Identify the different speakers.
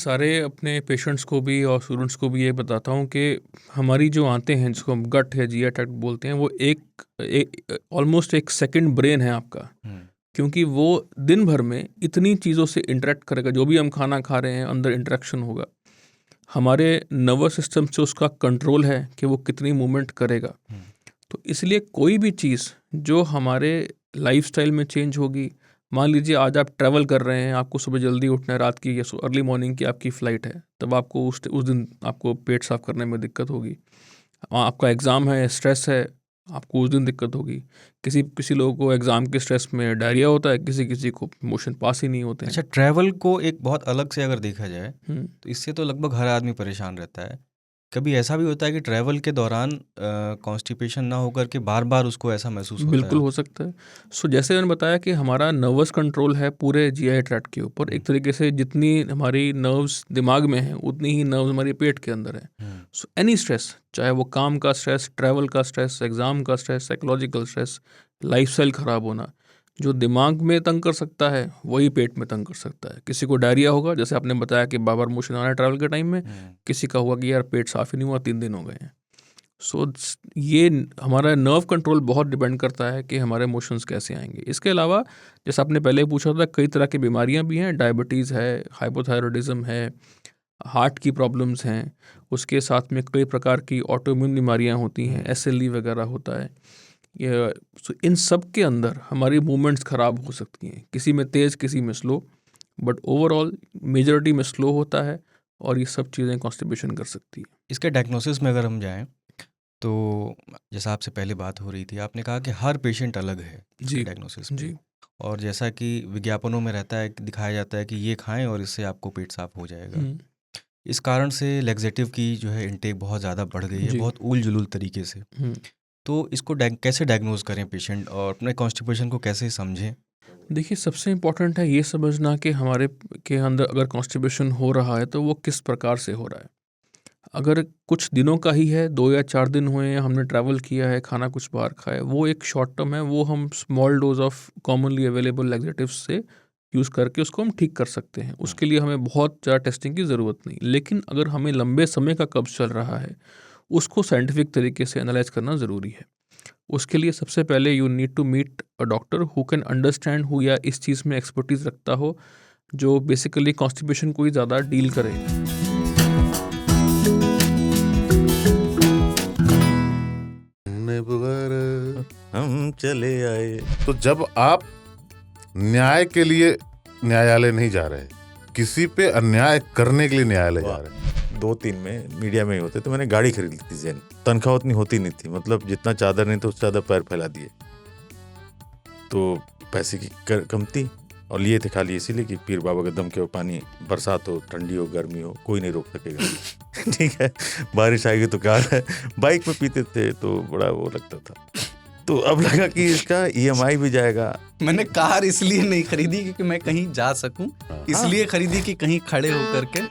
Speaker 1: सारे अपने पेशेंट्स को भी और स्टूडेंट्स को भी ये बताता हूँ कि हमारी जो आंतें हैं जिसको हम गट है जीआई ट्रैक्ट बोलते हैं वो एक ऑलमोस्ट एक सेकंड ब्रेन है आपका। क्योंकि वो दिन भर में इतनी चीज़ों से इंटरेक्ट करेगा, जो भी हम खाना खा रहे हैं अंदर इंटरेक्शन होगा। हमारे नर्वस सिस्टम से उसका कंट्रोल है कि वो कितनी मूवमेंट करेगा। तो इसलिए कोई भी चीज़ जो हमारे लाइफस्टाइल में चेंज होगी, मान लीजिए आज आप ट्रैवल कर रहे हैं, आपको सुबह जल्दी उठना है, रात की या अर्ली मॉर्निंग की आपकी फ़्लाइट है, तब आपको उस दिन आपको पेट साफ करने में दिक्कत होगी। आपका एग्ज़ाम है, स्ट्रेस है, आपको उस दिन दिक्कत होगी। किसी लोगों को एग्ज़ाम के स्ट्रेस में डायरिया होता है, किसी को मोशन पास ही नहीं होते हैं।
Speaker 2: अच्छा, ट्रैवल को एक बहुत अलग से अगर देखा जाए तो इससे तो लगभग हर आदमी परेशान रहता है। कभी ऐसा भी होता है कि ट्रैवल के दौरान कॉन्स्टिपेशन ना होकर के बार बार उसको ऐसा महसूस होता
Speaker 1: बिल्कुल
Speaker 2: है?
Speaker 1: हो सकता है। सो जैसे मैंने बताया कि हमारा नर्वस कंट्रोल है पूरे जीआई ट्रैक्ट के ऊपर। एक तरीके से जितनी हमारी नर्व्स दिमाग में हैं उतनी ही नर्व्स हमारे पेट के अंदर है। सो एनी स्ट्रेस, चाहे वो काम का स्ट्रेस, ट्रैवल का स्ट्रेस, एग्ज़ाम का स्ट्रेस, साइकोलॉजिकल स्ट्रेस, लाइफस्टाइल ख़राब होना, जो दिमाग में तंग कर सकता है वही पेट में तंग कर सकता है। किसी को डायरिया होगा, जैसे आपने बताया कि बार बार मोशन आ रहा है ट्रैवल के टाइम में, किसी का हुआ कि यार पेट साफ़ ही नहीं हुआ, 3 दिन हो गए हैं। सो ये हमारा नर्व कंट्रोल बहुत डिपेंड करता है कि हमारे इमोशंस कैसे आएंगे। इसके अलावा जैसे आपने पहले पूछा था, कई तरह की बीमारियां भी हैं। डायबिटीज़ है, हाइपोथायरॉयडिज्म है, हार्ट की प्रॉब्लम्स हैं, उसके साथ में कई प्रकार की ऑटोइम्यून बीमारियां होती हैं, एसएलई वगैरह होता है। सो इन सब के अंदर हमारी मूवमेंट्स ख़राब हो सकती हैं, किसी में तेज़ किसी में स्लो, बट ओवरऑल मेजॉरिटी में स्लो होता है और ये सब चीज़ें कॉन्स्टिपेशन कर सकती है।
Speaker 2: इसके डायग्नोसिस में अगर हम जाएं तो जैसा आपसे पहले बात हो रही थी, आपने कहा कि हर पेशेंट अलग है इसके डायग्नोसिस पे।
Speaker 1: जी।
Speaker 2: और जैसा कि विज्ञापनों में रहता है, दिखाया जाता है कि ये खाएं और इससे आपको पेट साफ हो जाएगा। इस कारण से लैक्सेटिव की जो है इनटेक बहुत ज़्यादा बढ़ गई है, बहुत उल जुलूल तरीके से। तो इसको कैसे डायग्नोज करें पेशेंट और अपने कॉन्स्टिपेशन को कैसे समझें?
Speaker 1: देखिए, सबसे इम्पोर्टेंट है ये समझना कि हमारे के अंदर अगर कॉन्स्टिपेशन हो रहा है तो वो किस प्रकार से हो रहा है। अगर कुछ दिनों का ही है, 2 या 4 दिन हुए हैं, हमने ट्रैवल किया है, खाना कुछ बाहर खाया, वो एक शॉर्ट टर्म है, वो हम small dose of commonly available laxatives से यूज़ करके उसको हम ठीक कर सकते हैं। उसके लिए हमें बहुत ज़्यादा टेस्टिंग की ज़रूरत नहीं। लेकिन अगर हमें लंबे समय का कब्ज़ चल रहा है, उसको साइंटिफिक तरीके से एनालाइज करना ज़रूरी है। उसके लिए सबसे पहले you need to meet a doctor who can understand, who या इस चीज़ में एक्सपर्टीज़ रखता हो, जो बेसिकली कॉन्स्टिपेशन को ही ज़्यादा डील करे।
Speaker 3: हम चले आए। तो जब आप न्याय के लिए न्यायालय नहीं जा रहे, किसी पे अन्याय करने के लिए न्यायालय जा रहे।
Speaker 4: 2-3 में मीडिया में ही होते, तो मैंने गाड़ी खरीद ली थी जैन। तनख्वाह उतनी होती नहीं थी, मतलब जितना चादर नहीं तो उससे ज़्यादा पैर फैला दिए, तो पैसे की कम थी। और लिए थे खाली इसीलिए कि पीर बाबा के दम के वो पानी, बरसात हो, ठंडी हो, गर्मी हो, कोई नहीं रोक सकेगा। ठीक है, बारिश आएगी तो कार है। बाइक में पीते थे तो बड़ा वो लगता था। तो अब लगा कि इसका EMI भी जाएगा।
Speaker 5: मैंने कार इसलिए नहीं खरीदी क्योंकि मैं कहीं जा सकूं, इसलिए खरीदी कि कहीं खड़े होकर के